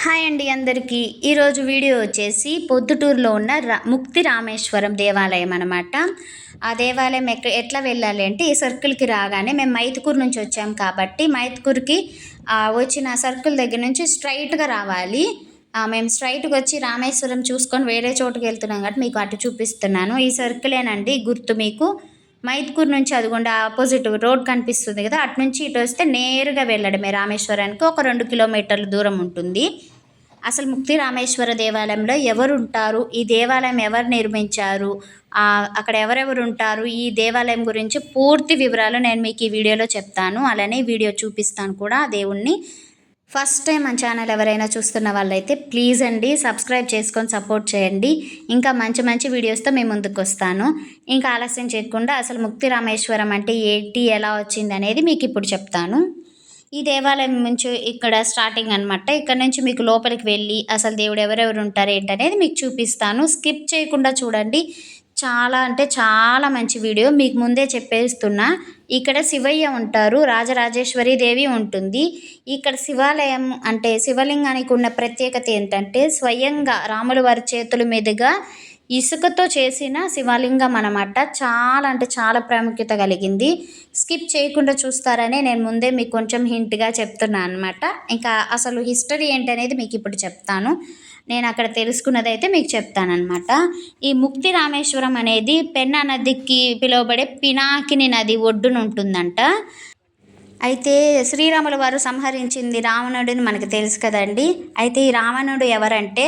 Hi అండి అందరికీ. ఈరోజు వీడియో వచ్చేసి పొద్దుటూరులో ఉన్న ముక్తి రామేశ్వరం దేవాలయం అనమాట. ఆ దేవాలయం ఎట్లా వెళ్ళాలి అంటే ఈ సర్కిల్కి రాగానే మేము మైదుకూరు నుంచి వచ్చాం కాబట్టి మైదుకూరుకి వచ్చిన సర్కిల్ దగ్గర నుంచి స్ట్రైట్గా రావాలి. మేము స్ట్రైట్గా వచ్చి రామేశ్వరం చూసుకొని వేరే చోటుకి వెళ్తున్నాం కాబట్టి మీకు అటు చూపిస్తున్నాను. ఈ సర్కిలేనండి గుర్తు మీకు. మైదుకూరు నుంచి అదిగోండి ఆపోజిట్ రోడ్ కనిపిస్తుంది కదా, అటు నుంచి ఇటు వస్తే నేరుగా వెళ్ళడమే రామేశ్వరానికి. ఒక 2 కిలోమీటర్ల దూరం ఉంటుంది. అసలు ముక్తి రామేశ్వర దేవాలయంలో ఎవరు ఉంటారు, ఈ దేవాలయం ఎవరు నిర్మించారు, అక్కడ ఎవరెవరు ఉంటారు, ఈ దేవాలయం గురించి పూర్తి వివరాలు నేను మీకు ఈ వీడియోలో చెప్తాను. అలానే వీడియో చూపిస్తాను కూడా దేవుణ్ణి. ఫస్ట్ టైం మన ఛానల్ ఎవరైనా చూస్తున్న వాళ్ళైతే ప్లీజ్ అండి సబ్స్క్రైబ్ చేసుకొని సపోర్ట్ చేయండి. ఇంకా మంచి మంచి వీడియోస్తో మేము ముందుకు వస్తాను. ఇంకా ఆలస్యం చేయకుండా అసలు ముక్తి రామేశ్వరం అంటే ఏంటి, ఎలా వచ్చింది అనేది మీకు ఇప్పుడు చెప్తాను. ఈ దేవాలయం నుంచి ఇక్కడ స్టార్టింగ్ అనమాట. ఇక్కడ నుంచి మీకు లోపలికి వెళ్ళి అసలు దేవుడు ఎవరెవరు ఉంటారు ఏంటనేది మీకు చూపిస్తాను. స్కిప్ చేయకుండా చూడండి. చాలా అంటే చాలా మంచి వీడియో. మీకు ముందే చెప్పేస్తున్నా. ఇక్కడ శివయ్య ఉంటారు, రాజరాజేశ్వరి దేవి ఉంటుంది. ఇక్కడ శివాలయం అంటే శివలింగానికి ఉన్న ప్రత్యేకత ఏంటంటే స్వయంగా రాముల వారి చేతుల మీదుగా ఇసుకతో చేసిన శివలింగం అన్నమాట. చాలా అంటే చాలా ప్రాముఖ్యత కలిగింది. స్కిప్ చేయకుండా చూస్తారని నేను ముందే మీకు కొంచెం హింట్గా చెప్తున్నాను అనమాట. ఇంకా అసలు హిస్టరీ ఏంటనేది మీకు ఇప్పుడు చెప్తాను. నేను అక్కడ తెలుసుకున్నదైతే మీకు చెప్తానమాట. ఈ ముక్తి రామేశ్వరం అనేది పెన్నా నదికి పిలువబడే పినాకిని నది ఒడ్డున ఉంటుందంట. అయితే శ్రీరాముల వారు సంహరించింది రావణుడిని మనకు తెలుసు కదండి. అయితే ఈ రావణుడు ఎవరంటే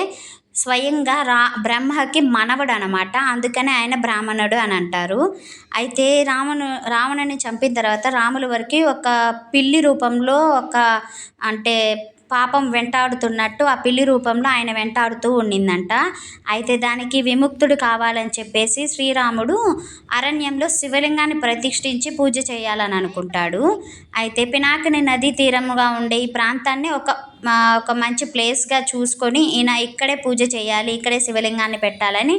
స్వయంగా బ్రహ్మకి మనవడు అనమాట. అందుకనే ఆయన బ్రాహ్మణుడు అని అంటారు. అయితే రావణుని చంపిన తర్వాత రాముల వారికి ఒక పిల్లి రూపంలో అంటే పాపం వెంటాడుతున్నట్టు ఆ పిల్లి రూపంలో ఆయన వెంటాడుతూ ఉండిందంట. అయితే దానికి విముక్తుడు కావాలని చెప్పేసి శ్రీరాముడు అరణ్యంలో శివలింగాన్ని ప్రతిష్ఠించి పూజ చేయాలని అనుకుంటాడు. అయితే పినాకిని నదీ తీరముగా ఉండే ఈ ప్రాంతాన్ని ఒక మంచి ప్లేస్గా చూసుకొని ఈయన ఇక్కడే పూజ చేయాలి, ఇక్కడే శివలింగాన్ని పెట్టాలని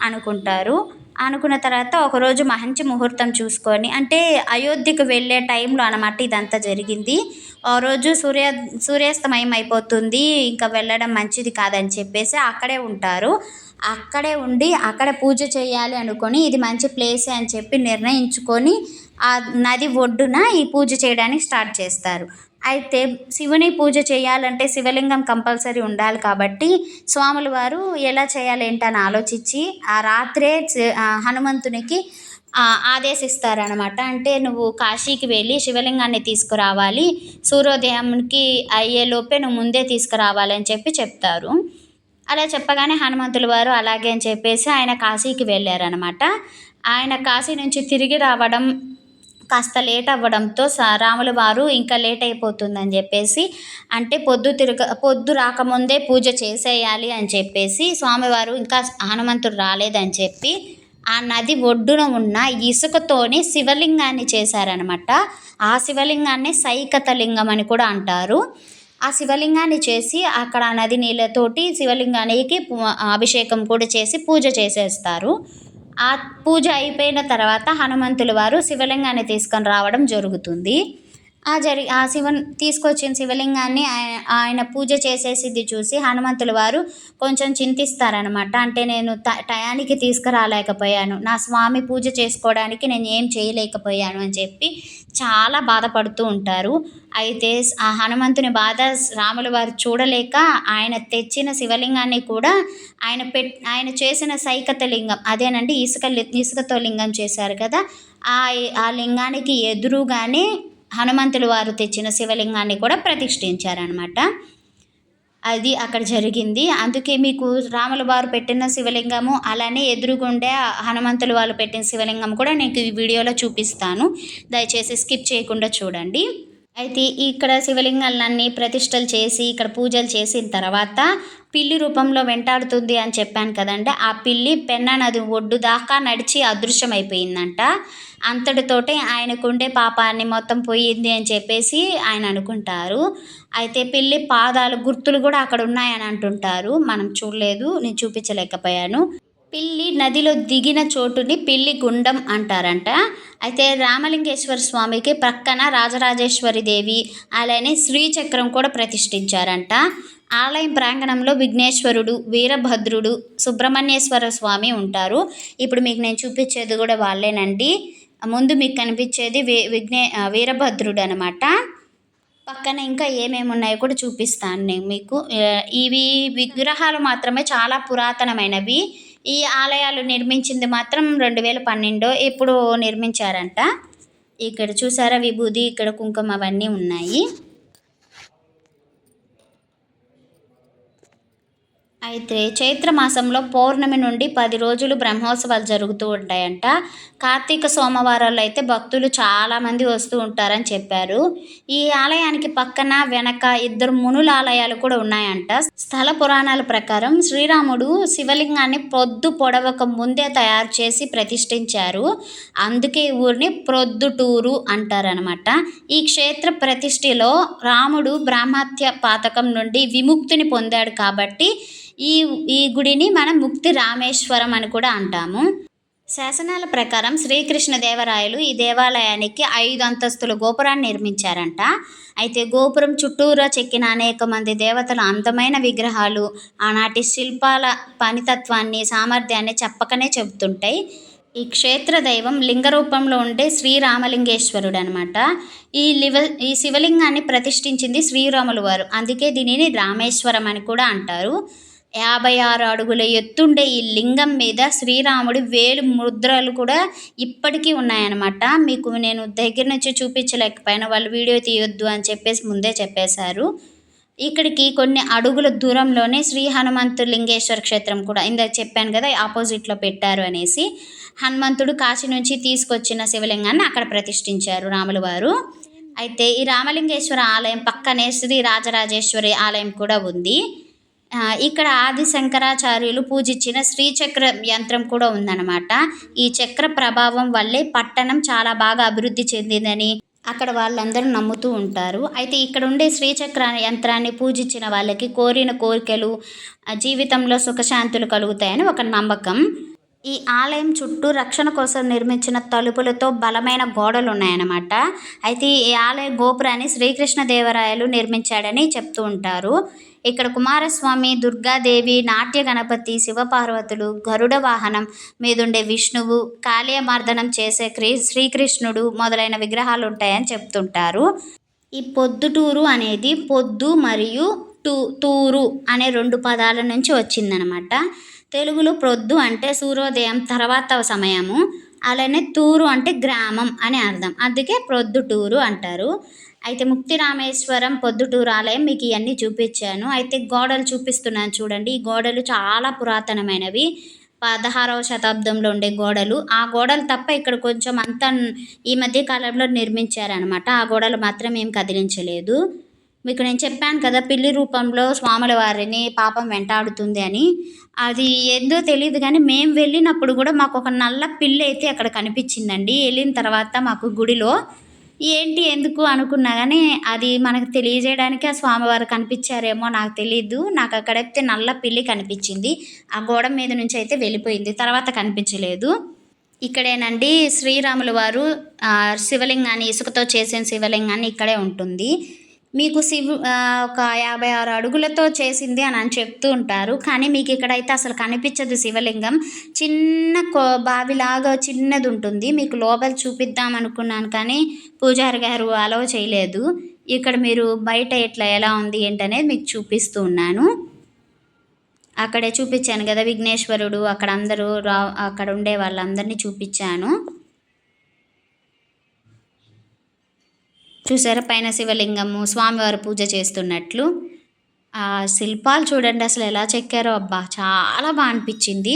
అనుకుంటారు. అనుకున్న తర్వాత ఒకరోజు మంచి ముహూర్తం చూసుకొని, అంటే అయోధ్యకు వెళ్ళే టైంలో అన్నమాట ఇదంతా జరిగింది. ఆ రోజు సూర్యాస్తమయం అయిపోతుంది, ఇంకా వెళ్ళడం మంచిది కాదని చెప్పేసి అక్కడే ఉంటారు. అక్కడే ఉండి అక్కడ పూజ చేయాలి అనుకొని ఇది మంచి ప్లేసే అని చెప్పి నిర్ణయించుకొని ఆ నది ఒడ్డున ఈ పూజ చేయడానికి స్టార్ట్ చేస్తారు. అయితే శివుని పూజ చేయాలంటే శివలింగం కంపల్సరీ ఉండాలి కాబట్టి స్వాముల వారు ఎలా చేయాలి ఏంటని ఆలోచించి ఆ రాత్రే హనుమంతునికి ఆదేశిస్తారనమాట. అంటే నువ్వు కాశీకి వెళ్ళి శివలింగాన్ని తీసుకురావాలి, సూర్యోదయంకి అయ్యేలోపే నువ్వు ముందే తీసుకురావాలని చెప్తారు. అలా చెప్పగానే హనుమంతుల వారు అలాగే అని చెప్పేసి ఆయన కాశీకి వెళ్ళారనమాట. ఆయన కాశీ నుంచి తిరిగి రావడం కాస్త లేట్ అవ్వడంతో రాముల వారు ఇంకా లేట్ అయిపోతుందని చెప్పేసి, అంటే పొద్దు రాకముందే పూజ చేసేయాలి అని చెప్పేసి స్వామివారు ఇంకా హనుమంతుడు రాలేదని చెప్పి ఆ నది ఒడ్డున ఉన్న ఇసుకతోని శివలింగాన్ని చేశారనమాట. ఆ శివలింగాన్ని సైకత లింగం అని కూడా అంటారు. ఆ శివలింగాన్ని చేసి అక్కడ నది నీళ్ళతోటి శివలింగానికి అభిషేకం కూడా చేసి పూజ చేసేస్తారు. ఆ పూజ అయిపోయిన తర్వాత హనుమంతుల వారు శివలింగాన్ని తీసుకొని రావడం జరుగుతుంది. ఆ తీసుకొచ్చిన శివలింగాన్ని ఆయన పూజ చేసేసిది చూసి హనుమంతుల వారు కొంచెం చింతిస్తారనమాట. అంటే నేను టయానికి తీసుకురాలేకపోయాను, నా స్వామి పూజ చేసుకోవడానికి నేను ఏం చేయలేకపోయాను అని చెప్పి చాలా బాధపడుతూ ఉంటారు. అయితే ఆ హనుమంతుని బాధ రాముల వారు చూడలేక ఆయన తెచ్చిన శివలింగాన్ని కూడా ఆయన చేసిన సైకత లింగం అదేనండి, ఇసుకతో లింగం చేశారు కదా, ఆ లింగానికి ఎదురుగానే హనుమంతుల వారు తెచ్చిన శివలింగాన్ని కూడా ప్రతిష్ఠించారనమాట. అది అక్కడ జరిగింది. అందుకే మీకు రాముల వారు పెట్టిన శివలింగము అలానే ఎదురుగుండే హనుమంతుల వారు పెట్టిన శివలింగం కూడా నేను ఈ వీడియోలో చూపిస్తాను. దయచేసి స్కిప్ చేయకుండా చూడండి. అయితే ఇక్కడ శివలింగాలన్నీ ప్రతిష్టలు చేసి ఇక్కడ పూజలు చేసిన తర్వాత పిల్లి రూపంలో వెంటాడుతుంది అని చెప్పాను కదండి. ఆ పిల్లి పెన్నా నది ఒడ్డు దాకా నడిచి అదృశ్యమైపోయిందంట. అంతటితోటే ఆయనకుండే పాపాన్ని మొత్తం పోయింది అని చెప్పేసి ఆయన అనుకుంటారు. అయితే పిల్లి పాదాలు గుర్తులు కూడా అక్కడ ఉన్నాయని అంటుంటారు. మనం చూడలేదు, నేను చూపించలేకపోయాను. పిల్లి నదిలో దిగిన చోటుని పిల్లి గుండం అంటారంట. అయితే రామలింగేశ్వర స్వామికి ప్రక్కన రాజరాజేశ్వరి దేవి అలానే శ్రీచక్రం కూడా ప్రతిష్ఠించారంట. ఆలయం ప్రాంగణంలో విఘ్నేశ్వరుడు, వీరభద్రుడు, సుబ్రహ్మణ్యేశ్వర స్వామి ఉంటారు. ఇప్పుడు మీకు నేను చూపించేది కూడా వాళ్ళేనండి. ముందు మీకు కనిపించేది వీరభద్రుడు అనమాట. పక్కన ఇంకా ఏమేమి ఉన్నాయో కూడా చూపిస్తాను నేను మీకు. ఇవి విగ్రహాలు మాత్రమే చాలా పురాతనమైనవి. ఈ ఆలయాలు నిర్మించింది మాత్రం 2012 ఎప్పుడో నిర్మించారంట. ఇక్కడ చూసారా విభూది, ఇక్కడ కుంకుమ అవన్నీ ఉన్నాయి. అయితే చైత్ర మాసంలో పౌర్ణమి నుండి 10 రోజులు బ్రహ్మోత్సవాలు జరుగుతూ ఉంటాయంట. కార్తీక సోమవారాల్లో అయితే భక్తులు చాలామంది వస్తూ ఉంటారని చెప్పారు. ఈ ఆలయానికి పక్కన వెనక 2 మునుల ఆలయాలు కూడా ఉన్నాయంట. స్థల పురాణాల ప్రకారం శ్రీరాముడు శివలింగాన్ని పొద్దు పొడవక ముందే తయారు చేసి ప్రతిష్ఠించారు. అందుకే ఈ ఊరిని ప్రొద్దుటూరు అంటారనమాట. ఈ క్షేత్ర ప్రతిష్ఠలో రాముడు బ్రహ్మహత్య పాతకం నుండి విముక్తిని పొందాడు కాబట్టి ఈ గుడిని మనం ముక్తి రామేశ్వరం అని కూడా అంటాము. శాసనాల ప్రకారం శ్రీకృష్ణదేవరాయలు ఈ దేవాలయానికి 5 అంతస్తుల గోపురాన్ని నిర్మించారంట. అయితే గోపురం చుట్టూరా చెక్కిన అనేక మంది దేవతల అందమైన విగ్రహాలు ఆనాటి శిల్పాల పనితత్వాన్ని, సామర్థ్యాన్ని చెప్పకనే చెబుతుంటాయి. ఈ క్షేత్ర దైవం లింగ రూపంలో ఉండే శ్రీరామలింగేశ్వరుడు అనమాట. ఈ శివలింగాన్ని ప్రతిష్ఠించింది శ్రీరాములు వారు. అందుకే దీనిని రామేశ్వరం అని కూడా అంటారు. 56 అడుగుల ఎత్తుండే ఈ లింగం మీద శ్రీరాముడి వేలు ముద్రలు కూడా ఇప్పటికీ ఉన్నాయన్నమాట. మీకు నేను దగ్గర నుంచి చూపించలేకపోయినా, వాళ్ళు వీడియో తీయొద్దు అని చెప్పేసి ముందే చెప్పేశారు. ఇక్కడికి కొన్ని అడుగుల దూరంలోనే శ్రీ హనుమంతు లింగేశ్వర క్షేత్రం కూడా, ఇందాక చెప్పాను కదా ఆపోజిట్లో పెట్టారు అనేసి. హనుమంతుడు కాశీ నుంచి తీసుకొచ్చిన శివలింగాన్ని అక్కడ ప్రతిష్ఠించారు రాముల వారు. అయితే ఈ రామలింగేశ్వర ఆలయం పక్కనే శ్రీ రాజరాజేశ్వరి ఆలయం కూడా ఉంది. ఇక్కడ ఆది శంకరాచార్యులు పూజించిన శ్రీచక్ర యంత్రం కూడా ఉందన్నమాట. ఈ చక్ర ప్రభావం వల్లే పట్టణం చాలా బాగా అభివృద్ధి చెందిందని అక్కడ వాళ్ళందరూ నమ్ముతూ ఉంటారు. అయితే ఇక్కడ ఉండే శ్రీచక్ర యంత్రాన్ని పూజించిన వాళ్ళకి కోరిన కోరికలు, జీవితంలో సుఖశాంతులు కలుగుతాయని ఒక నమ్మకం. ఈ ఆలయం చుట్టూ రక్షణ కోసం నిర్మించిన తలుపులతో బలమైన గోడలు ఉన్నాయన్నమాట. అయితే ఈ ఆలయ గోపురాన్ని శ్రీకృష్ణదేవరాయలు నిర్మించాడని చెప్తూ ఉంటారు. ఇక్కడ కుమారస్వామి, దుర్గాదేవి, నాట్య గణపతి, శివపార్వతులు, గరుడ వాహనం మీదుండే విష్ణువు, కాళీయమర్దనం చేసే శ్రీకృష్ణుడు మొదలైన విగ్రహాలు ఉంటాయని చెప్తుంటారు. ఈ పొద్దుటూరు అనేది పొద్దు మరియు తూరు అనే 2 పదాల నుంచి వచ్చిందనమాట. తెలుగులో ప్రొద్దు అంటే సూర్యోదయం తర్వాత సమయము, అలానే తూరు అంటే గ్రామం అని అర్థం. అందుకే ప్రొద్దుటూరు అంటారు. అయితే ముక్తి రామేశ్వరం పొద్దుటూరు ఆలయం మీకు ఇవన్నీ చూపించాను. అయితే గోడలు చూపిస్తున్నాను చూడండి. ఈ గోడలు చాలా పురాతనమైనవి, 16వ శతాబ్దంలో ఉండే గోడలు. ఆ గోడలు తప్ప ఇక్కడ కొంచెం అంతా ఈ మధ్య కాలంలో నిర్మించారనమాట. ఆ గోడలు మాత్రం ఏం కదిలించలేదు. మీకు నేను చెప్పాను కదా పిల్లి రూపంలో స్వాముల వారిని పాపం వెంటాడుతుంది అని. అది ఏందో తెలియదు కానీ మేము వెళ్ళినప్పుడు కూడా మాకు ఒక నల్ల పిల్లి అయితే అక్కడ కనిపించిందండి. వెళ్ళిన తర్వాత మాకు గుడిలో ఏంటి ఎందుకు అనుకున్నా కానీ అది మనకు తెలియజేయడానికి ఆ స్వామివారు కనిపించారేమో నాకు తెలీదు. నాకు అక్కడైతే నల్ల పిల్లి కనిపించింది. ఆ గోడ మీద నుంచి అయితే వెళ్ళిపోయింది, తర్వాత కనిపించలేదు. ఇక్కడేనండి శ్రీరాముల వారు శివలింగాన్ని, ఇసుకతో చేసిన శివలింగాన్ని ఇక్కడే ఉంటుంది. మీకు ఒక 56 అడుగులతో చేసింది అని చెప్తూ ఉంటారు. కానీ మీకు ఇక్కడైతే అసలు కనిపించదు శివలింగం. చిన్న బావిలాగా చిన్నది ఉంటుంది. మీకు లోపల చూపిద్దాం అనుకున్నాను కానీ పూజారి గారు అలౌ చేయలేదు. ఇక్కడ మీరు బయట ఎలా ఉంది ఏంటనేది మీకు చూపిస్తూ ఉన్నాను. అక్కడే చూపించాను కదా విఘ్నేశ్వరుడు, అక్కడ అందరూ అక్కడ ఉండే వాళ్ళందరినీ చూపించాను. చూసారా పైన శివలింగము, స్వామివారు పూజ చేస్తున్నట్లు. ఆ శిల్పాలు చూడండి అసలు ఎలా చెక్కారో, అబ్బా చాలా బాగా అనిపించింది.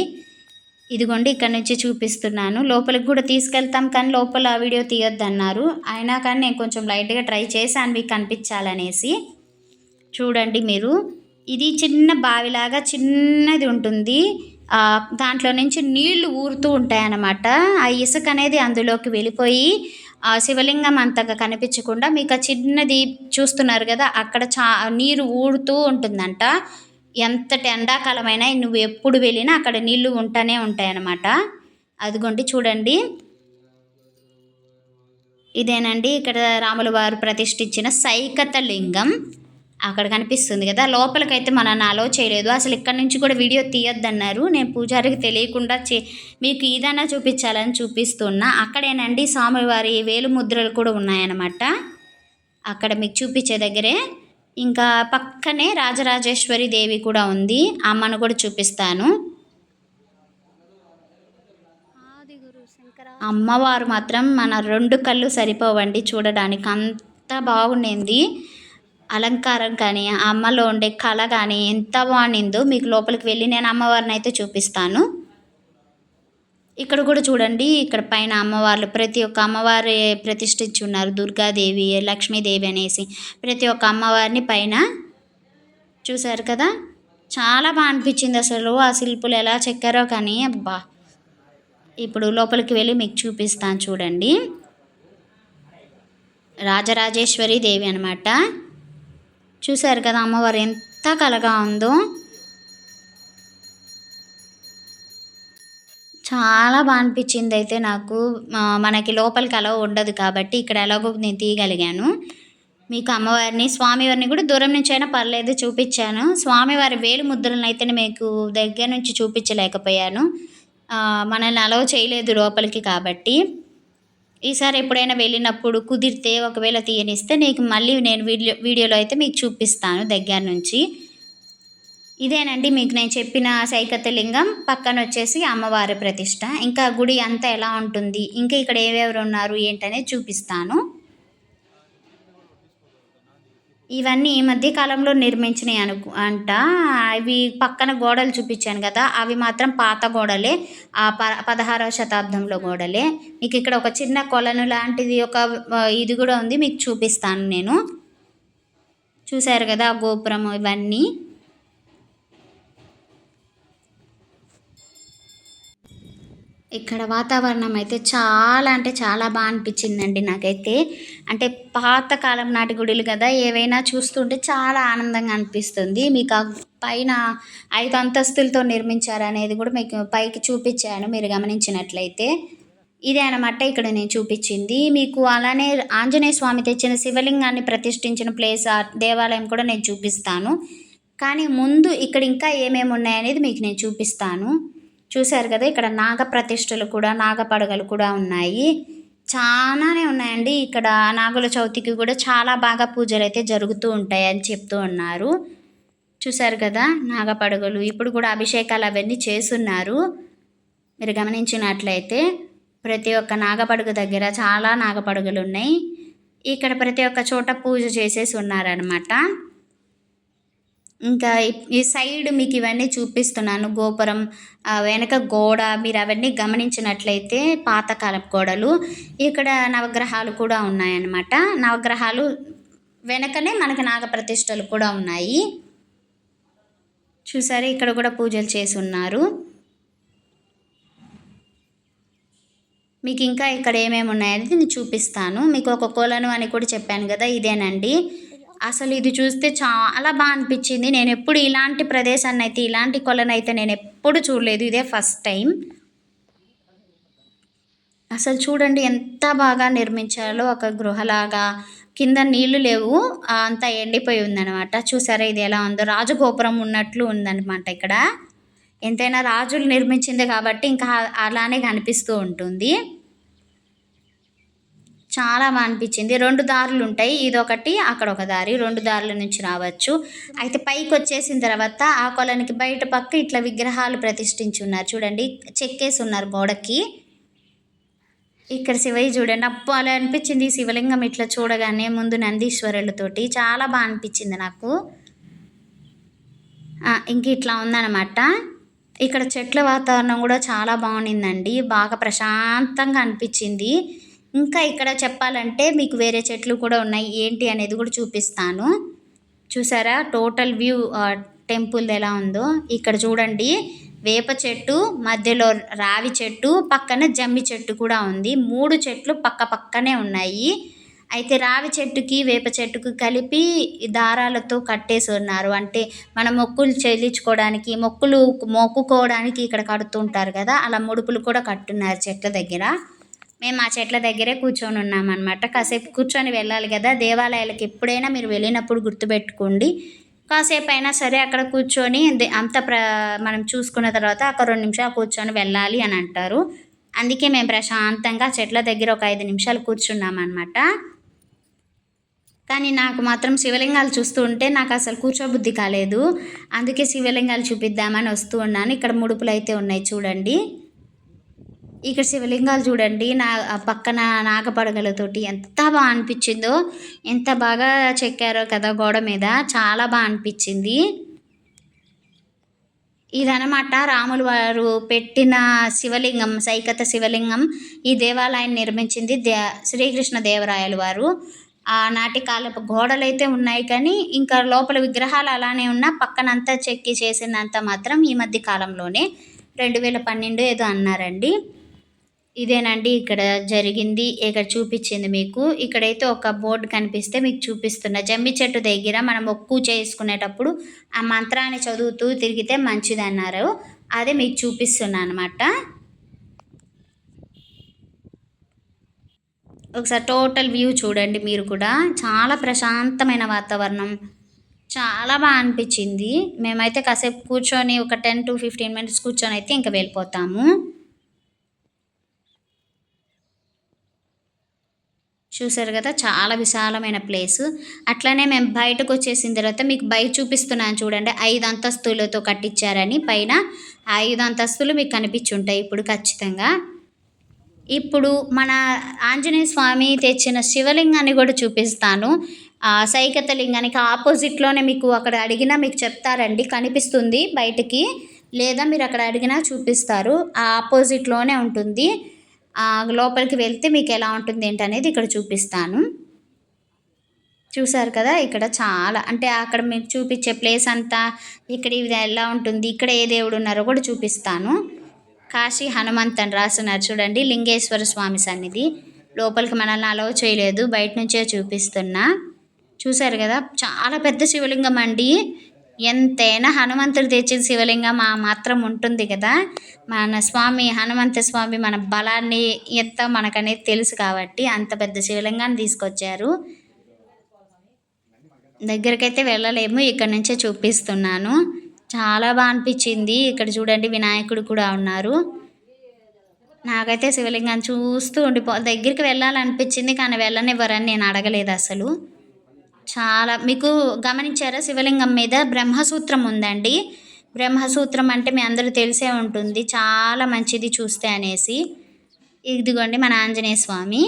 ఇదిగోండి ఇక్కడ నుంచి చూపిస్తున్నాను. లోపలికి కూడా తీసుకెళ్తాం కానీ లోపల వీడియో తీయొద్దన్నారు. అయినా కానీ నేను కొంచెం లైట్గా ట్రై చేశాను మీకు కనిపించాలనేసి. చూడండి మీరు, ఇది చిన్న బావిలాగా చిన్నది ఉంటుంది. దాంట్లో నుంచి నీళ్లు ఊరుతూ ఉంటాయన్నమాట. ఆ ఇసుక అనేది అందులోకి వెళ్ళిపోయి ఆ శివలింగం అంతగా కనిపించకుండా మీకు ఆ చిన్నది చూస్తున్నారు కదా అక్కడ నీరు ఊడుతూ ఉంటుందంట. ఎంతటి ఎండాకాలమైనా నువ్వు ఎప్పుడు వెళ్ళినా అక్కడ నీళ్లు ఉంటూనే ఉంటాయన్నమాట. అదిగోండి చూడండి, ఇదేనండి ఇక్కడ రాముల వారు ప్రతిష్ఠించిన సైకత లింగం. అక్కడ కనిపిస్తుంది కదా, లోపలికైతే మనల్ని అలో చేయలేదు. అసలు ఇక్కడ నుంచి కూడా వీడియో తీయొద్దన్నారు. నేను పూజారికి తెలియకుండా మీకు ఇదన్నా చూపించాలని చూపిస్తున్నా. అక్కడేనండి స్వామివారి వేలు ముద్రలు కూడా ఉన్నాయన్నమాట. అక్కడ మీకు చూపించే దగ్గరే. ఇంకా పక్కనే రాజరాజేశ్వరి దేవి కూడా ఉంది, అమ్మను కూడా చూపిస్తాను. అమ్మవారు మాత్రం మన 2 కళ్ళు సరిపోవండి చూడడానికి, అంత బాగుండింది అలంకారం కానీ, ఆ అమ్మలో ఉండే కళ కానీ ఎంత బాగుండిందో. మీకు లోపలికి వెళ్ళి నేను అమ్మవారిని అయితే చూపిస్తాను. ఇక్కడ కూడా చూడండి, ఇక్కడ పైన అమ్మవార్లు ప్రతి ఒక్క అమ్మవారి ప్రతిష్ఠించి ఉన్నారు. దుర్గాదేవి, లక్ష్మీదేవి అనేసి ప్రతి ఒక్క అమ్మవారిని పైన చూశారు కదా. చాలా బాగా అనిపించింది అసలు, ఆ శిల్పులు ఎలా చెక్కారో కానీ. అబ్బా, ఇప్పుడు లోపలికి వెళ్ళి మీకు చూపిస్తాను చూడండి. రాజరాజేశ్వరి దేవి అనమాట. చూశారు కదా అమ్మవారు ఎంత కలగా ఉందో. చాలా బాగా అనిపించింది అయితే నాకు. మనకి లోపలికి అలా ఉండదు కాబట్టి ఇక్కడ ఎలాగో నేను తీయగలిగాను. మీకు అమ్మవారిని స్వామివారిని కూడా దూరం నుంచి అయినా పర్లేదు చూపించాను. స్వామివారి వేలు ముద్రలను అయితే మీకు దగ్గర నుంచి చూపించలేకపోయాను, మనల్ని అలౌ చేయలేదు లోపలికి కాబట్టి. ఈసారి ఎప్పుడైనా వెళ్ళినప్పుడు కుదిరితే ఒకవేళ తీయనిస్తే నీకు మళ్ళీ నేను వీడియోలో అయితే మీకు చూపిస్తాను దగ్గర నుంచి. ఇదేనండి మీకు నేను చెప్పిన సైకత లింగం. పక్కన వచ్చేసి అమ్మవారి ప్రతిష్ట. ఇంకా గుడి అంతా ఎలా ఉంటుంది, ఇంకా ఇక్కడ ఎవరెవరు ఉన్నారు ఏంటనేది చూపిస్తాను. ఇవన్నీ ఈ మధ్య కాలంలో నిర్మించినవి అంట. అవి పక్కన గోడలు చూపించాను కదా, అవి మాత్రం పాత గోడలే, ఆ 16వ శతాబ్దంలో గోడలే. మీకు ఇక్కడ ఒక చిన్న కొలను లాంటిది ఒక ఇది కూడా ఉంది, మీకు చూపిస్తాను నేను. చూశారు కదా ఆ గోపురం ఇవన్నీ. ఇక్కడ వాతావరణం అయితే చాలా అంటే చాలా బాగా అనిపించిందండి నాకైతే. అంటే పాతకాలం నాటి గుడులు కదా, ఏవైనా చూస్తుంటే చాలా ఆనందంగా అనిపిస్తుంది. మీకు ఆ పైన 5 అంతస్తులతో నిర్మించారనేది కూడా మీకు పైకి చూపించాను మీరు గమనించినట్లయితే. ఇదే అనమాట ఇక్కడ నేను చూపించింది మీకు. అలానే ఆంజనేయ స్వామి తెచ్చిన శివలింగాన్ని ప్రతిష్ఠించిన ప్లేస్, ఆ దేవాలయం కూడా నేను చూపిస్తాను. కానీ ముందు ఇక్కడ ఇంకా ఏమేమి ఉన్నాయనేది మీకు నేను చూపిస్తాను. చూశారు కదా ఇక్కడ నాగ ప్రతిష్టలు కూడా, నాగపడగలు కూడా ఉన్నాయి. చాలానే ఉన్నాయండి. ఇక్కడ నాగుల చవితికి కూడా చాలా బాగా పూజలు అయితే జరుగుతూ ఉంటాయి అని చెప్తూ ఉన్నారు. చూశారు కదా నాగపడగలు. ఇప్పుడు కూడా అభిషేకాలు అవన్నీ చేస్తున్నారు మీరు గమనించినట్లయితే. ప్రతి ఒక్క నాగపడుగు దగ్గర చాలా నాగపడుగులు ఉన్నాయి. ఇక్కడ ప్రతి ఒక్క చోట పూజ చేసేసి ఉన్నారనమాట. ఇంకా ఈ సైడ్ మీకు ఇవన్నీ చూపిస్తున్నాను. గోపురం వెనక గోడ మీరు అవన్నీ గమనించినట్లయితే పాతకాలపు గోడలు. ఇక్కడ నవగ్రహాలు కూడా ఉన్నాయన్నమాట. నవగ్రహాలు వెనకనే మనకి నాగప్రతిష్టలు కూడా ఉన్నాయి. చూసారు ఇక్కడ కూడా పూజలు చేసి ఉన్నారు. మీకు ఇంకా ఇక్కడ ఏమేమి ఉన్నాయనేది నేను చూపిస్తాను. మీకు ఒక కొలను అని కూడా చెప్పాను కదా, ఇదేనండి. అసలు ఇది చూస్తే చాలా బాగా అనిపించింది. నేను ఎప్పుడు ఇలాంటి ప్రదేశాన్ని అయితే, ఇలాంటి కొలను అయితే నేను ఎప్పుడు చూడలేదు, ఇదే ఫస్ట్ టైం. అసలు చూడండి ఎంత బాగా నిర్మించాలో, ఒక గృహలాగా. కింద నీళ్లు లేవు, అంతా ఎండిపోయి ఉందన్నమాట. చూసారా ఇది ఎలా ఉందో, రాజగోపురం ఉన్నట్లు ఉందన్నమాట ఇక్కడ. ఎంతైనా రాజులు నిర్మించింది కాబట్టి ఇంకా అలానే కనిపిస్తూ ఉంటుంది. చాలా బాగా అనిపించింది. 2 దారులు ఉంటాయి, ఇదొకటి అక్కడ ఒక దారి, 2 దారుల నుంచి రావచ్చు. అయితే పైకి వచ్చేసిన తర్వాత ఆ కొలానికి బయట పక్క ఇట్లా విగ్రహాలు ప్రతిష్ఠించి ఉన్నారు చూడండి, చెక్కేసి ఉన్నారు గోడకి. ఇక్కడ శివయ్య చూడండి, అబ్బా అలా అనిపించింది శివలింగం ఇట్లా చూడగానే. ముందు నందీశ్వరులతోటి చాలా బాగా అనిపించింది నాకు. ఇంక ఇట్లా ఉందన్నమాట. ఇక్కడ చెట్ల వాతావరణం కూడా చాలా బాగుండిందండి, బాగా ప్రశాంతంగా అనిపించింది. ఇంకా ఇక్కడ చెప్పాలంటే మీకు వేరే చెట్లు కూడా ఉన్నాయి, ఏంటి అనేది కూడా చూపిస్తాను. చూసారా టోటల్ వ్యూ టెంపుల్ ఎలా ఉందో. ఇక్కడ చూడండి వేప చెట్టు, మధ్యలో రావి చెట్టు, పక్కన జమ్మి చెట్టు కూడా ఉంది. 3 చెట్లు పక్క పక్కనే ఉన్నాయి. అయితే రావి చెట్టుకి వేప చెట్టుకు కలిపి దారాలతో కట్టేసి ఉన్నారు. అంటే మన మొక్కులు చెల్లించుకోవడానికి, మొక్కుకోవడానికి ఇక్కడ కడుతుంటారు కదా, అలా ముడుపులు కూడా కట్టున్నారు చెట్ల దగ్గర. మేము ఆ చెట్ల దగ్గరే కూర్చొని ఉన్నామన్నమాట. కాసేపు కూర్చొని వెళ్ళాలి కదా! దేవాలయాలకు ఎప్పుడైనా మీరు వెళ్ళినప్పుడు గుర్తుపెట్టుకోండి. కాసేపు అయినా సరే అక్కడ కూర్చొని అంత మనం చూసుకున్న తర్వాత ఒక 2 నిమిషాలు కూర్చొని వెళ్ళాలి అని అంటారు. అందుకే మేము ప్రశాంతంగా చెట్ల దగ్గర ఒక 5 నిమిషాలు కూర్చున్నామన్నమాట. కానీ నాకు మాత్రం శివలింగాలు చూస్తూ ఉంటే నాకసలు కూర్చోబుద్ధి కాలేదు. అందుకే శివలింగాలు చూపిద్దామని వస్తూ ఉన్నాను. ఇక్కడ ముడుపులైతే ఉన్నాయి చూడండి. ఇక్కడ శివలింగాలు చూడండి. పక్కన నాగపడగలతోటి ఎంత అనిపించిందో. ఎంత బాగా చెక్కారో కదా గోడ మీద. చాలా అనిపించింది. ఇదనమాట రాములు వారు పెట్టిన శివలింగం, సైకత శివలింగం. ఈ దేవాలయాన్ని నిర్మించింది శ్రీకృష్ణ దేవరాయలు వారు. ఆనాటి కాలపు గోడలైతే ఉన్నాయి కానీ ఇంకా లోపల విగ్రహాలు అలానే ఉన్నా పక్కనంతా చెక్కి చేసినంత మాత్రం ఈ మధ్య కాలంలోనే 2012 ఏదో అన్నారండి. ఇదేనండి ఇక్కడ జరిగింది. ఇక్కడ చూపించింది మీకు. ఇక్కడైతే ఒక బోర్డు కనిపిస్తే మీకు చూపిస్తున్నా. జమ్మి చెట్టు దగ్గర మనం మొక్కు చేసుకునేటప్పుడు ఆ మంత్రాన్ని చదువుతూ తిరిగితే మంచిదన్నారు. అదే మీకు చూపిస్తున్నా అనమాట. ఒకసారి టోటల్ వ్యూ చూడండి మీరు కూడా. చాలా ప్రశాంతమైన వాతావరణం. చాలా అనిపించింది. మేమైతే కాసేపు కూర్చొని ఒక 10 to 15 మినిట్స్ కూర్చొని అయితే ఇంకా వెళ్ళిపోతాము. చూసారు కదా చాలా విశాలమైన ప్లేసు. అట్లనే మేము బయటకు వచ్చేసిన తర్వాత మీకు బయట చూపిస్తున్నాను చూడండి. 5 అంతస్తులతో కట్టించారని. పైన 5 అంతస్తులు మీకు కనిపించుంటాయి ఇప్పుడు ఖచ్చితంగా. ఇప్పుడు మన ఆంజనేయ స్వామి తెచ్చిన శివలింగాన్ని కూడా చూపిస్తాను. సైకత లింగానికి ఆపోజిట్లోనే మీకు అక్కడ అడిగినా మీకు చెప్తారండి, కనిపిస్తుంది బయటికి. లేదా మీరు అక్కడ అడిగినా చూపిస్తారు. ఆ ఆపోజిట్లోనే ఉంటుంది. లోపలికి వెళ్తే మీకు ఎలా ఉంటుంది ఏంటనేది ఇక్కడ చూపిస్తాను. చూసారు కదా ఇక్కడ చాలా అంటే అక్కడ మీకు చూపించే ప్లేస్ అంతా ఇక్కడ ఇది ఎలా ఉంటుంది, ఇక్కడ ఏ దేవుడు ఉన్నారో కూడా చూపిస్తాను. కాశీ హనుమంత్ అని రాస్తున్నారు చూడండి. లింగేశ్వర స్వామి సన్నిధి. లోపలికి మనల్ని అలౌ చేయలేదు, బయట నుంచే చూపిస్తున్నా. చూసారు కదా చాలా పెద్ద శివలింగం అండి. ఎంతైనా హనుమంతుడు తెచ్చిన శివలింగం మాత్రం ఉంటుంది కదా. మన స్వామి హనుమంత స్వామి మన బలాన్ని ఎంత మనకనేది తెలుసు కాబట్టి అంత పెద్ద శివలింగాన్ని తీసుకొచ్చారు. దగ్గరకైతే వెళ్ళలేము, ఇక్కడ నుంచే చూపిస్తున్నాను. చాలా అనిపించింది. ఇక్కడ చూడండి వినాయకుడు కూడా ఉన్నారు. నాకైతే శివలింగాన్ని చూస్తూ దగ్గరికి వెళ్ళాలనిపించింది కానీ వెళ్ళనివ్వరని నేను అడగలేదు అసలు. చాలా మీకు గమనించారా శివలింగం మీద బ్రహ్మసూత్రం ఉందండి. బ్రహ్మసూత్రం అంటే మీ అందరూ తెలిసే ఉంటుంది, చాలా మంచిది చూస్తే అనేసి. ఇదిగోండి మన ఆంజనేయ స్వామి.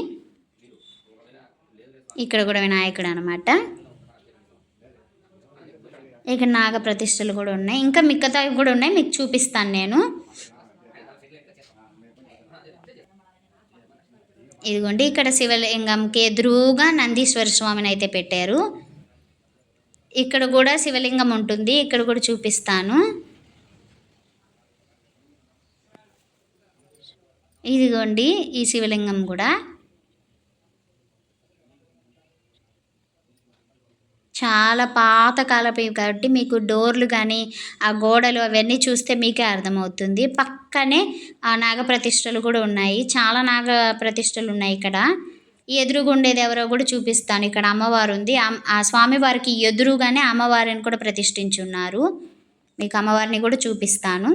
ఇక్కడ కూడా వినాయకుడు అనమాట. ఇక్కడ నాగ ప్రతిష్టలు కూడా ఉన్నాయి. ఇంకా మిగతావి కూడా ఉన్నాయి, మీకు చూపిస్తాను నేను. ఇదిగోండి ఇక్కడ శివలింగంకి ఎదురుగా నందీశ్వర స్వామిని అయితే పెట్టారు. ఇక్కడ కూడా శివలింగం ఉంటుంది, ఇక్కడ కూడా చూపిస్తాను. ఇదిగోండి ఈ శివలింగం కూడా చాలా పాతకాలపు కాబట్టి మీకు డోర్లు కానీ ఆ గోడలు అవన్నీ చూస్తే మీకే అర్థమవుతుంది. పక్కనే ఆ నాగప్రతిష్టలు కూడా ఉన్నాయి. చాలా నాగప్రతిష్టలు ఉన్నాయి ఇక్కడ. ఎదురుగుండేది ఎవరో కూడా చూపిస్తాను. ఇక్కడ అమ్మవారు ఉంది. ఆ స్వామివారికి ఎదురుగానే అమ్మవారిని కూడా ప్రతిష్ఠించి ఉన్నారు. మీకు అమ్మవారిని కూడా చూపిస్తాను.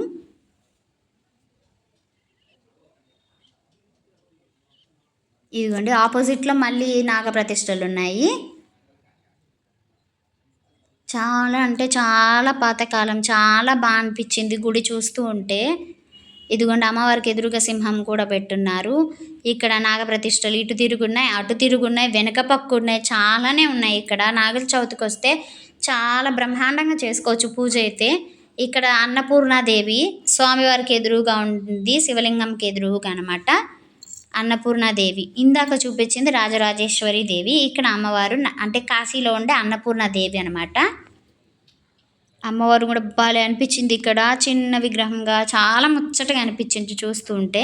ఇదిగోండి ఆపోజిట్లో మళ్ళీ నాగప్రతిష్టలు ఉన్నాయి. చాలా అంటే చాలా పాతకాలం, చాలా అనిపించింది గుడి చూస్తూ ఉంటే. ఇదిగోండి అమ్మవారికి ఎదురుగా సింహం కూడా పెట్టున్నారు. ఇక్కడ నాగప్రతిష్టలు ఇటు తిరుగున్నాయి, అటు తిరుగున్నాయి, వెనక పక్క ఉన్నాయి, చాలానే ఉన్నాయి. ఇక్కడ నాగుల చవితికి వస్తే చాలా బ్రహ్మాండంగా చేసుకోవచ్చు పూజ అయితే. ఇక్కడ అన్నపూర్ణాదేవి స్వామివారికి ఎదురుగా ఉంటుంది, శివలింగంకి ఎదురుగా అనమాట. అన్నపూర్ణాదేవి ఇందాక చూపించింది రాజరాజేశ్వరి దేవి. ఇక్కడ అమ్మవారు అంటే కాశీలో ఉండే అన్నపూర్ణాదేవి అనమాట. అమ్మవారు కూడా బాగా అనిపించింది. ఇక్కడ చిన్న విగ్రహంగా చాలా ముచ్చటగా అనిపించింది చూస్తూ ఉంటే.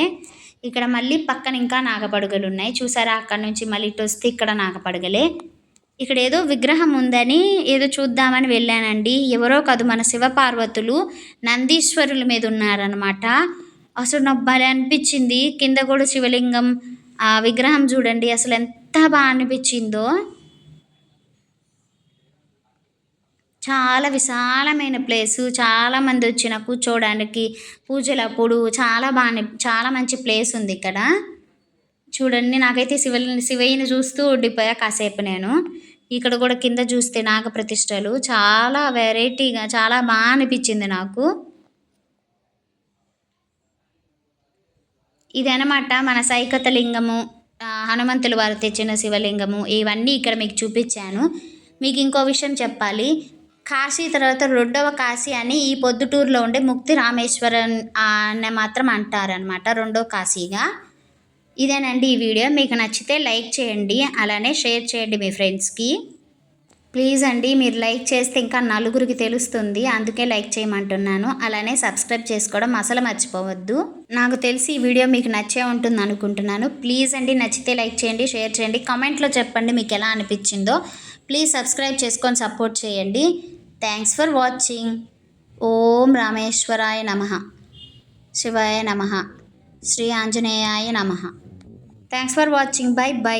ఇక్కడ మళ్ళీ పక్కన ఇంకా నాగపడుగలు ఉన్నాయి చూసారా. అక్కడ నుంచి మళ్ళీ ఇటు వస్తే ఇక్కడ నాగపడుగలే. ఇక్కడ ఏదో విగ్రహం ఉందని ఏదో చూద్దామని వెళ్ళానండి. ఎవరో కాదు మన శివపార్వతులు నందీశ్వరుల మీద ఉన్నారనమాట. అసలు నాకు భలే అనిపించింది. కింద కూడా శివలింగం, ఆ విగ్రహం చూడండి అసలు ఎంత బాగా అనిపించిందో. చాలా విశాలమైన ప్లేసు. చాలామంది వచ్చిన కూర్చోవడానికి పూజలప్పుడు చాలా మంచి ప్లేస్ ఉంది ఇక్కడ. చూడండి నాకైతే శివయ్యని చూస్తూ ఉండిపోయా కాసేపు నేను. ఇక్కడ కూడా కింద చూస్తే నాగప్రతిష్టలు చాలా వెరైటీగా చాలా బాగా అనిపించింది నాకు. ఇదనమాట మన సైకత లింగము, హనుమంతుల వారు తెచ్చిన శివలింగము ఇవన్నీ ఇక్కడ మీకు చూపించాను. మీకు ఇంకో విషయం చెప్పాలి. కాశీ తర్వాత రెండవ కాశీ అని ఈ పొద్దుటూరులో ఉండే ముక్తి రామేశ్వరం అని మాత్రం అంటారనమాట రెండో కాశీగా. ఇదేనండి ఈ వీడియో. మీకు నచ్చితే లైక్ చేయండి, అలానే షేర్ చేయండి మీ ఫ్రెండ్స్కి. ప్లీజ్ అండి, మీరు లైక్ చేస్తే ఇంకా నలుగురికి తెలుస్తుంది, అందుకే లైక్ చేయమంటున్నాను. అలానే సబ్స్క్రైబ్ చేసుకోవడం అసలు మర్చిపోవద్దు. నాకు తెలిసి ఈ వీడియో మీకు నచ్చే ఉంటుంది అనుకుంటున్నాను. ప్లీజ్ అండి, నచ్చితే లైక్ చేయండి, షేర్ చేయండి, కామెంట్లో చెప్పండి మీకు ఎలా అనిపించిందో. ప్లీజ్ సబ్స్క్రైబ్ చేసుకొని సపోర్ట్ చేయండి. Thanks for watching. ఓం రామేశ్వరాయ నమః, శివాయ నమః, శ్రీ ఆంజనేయాయ నమః. Thanks for watching. Bye by.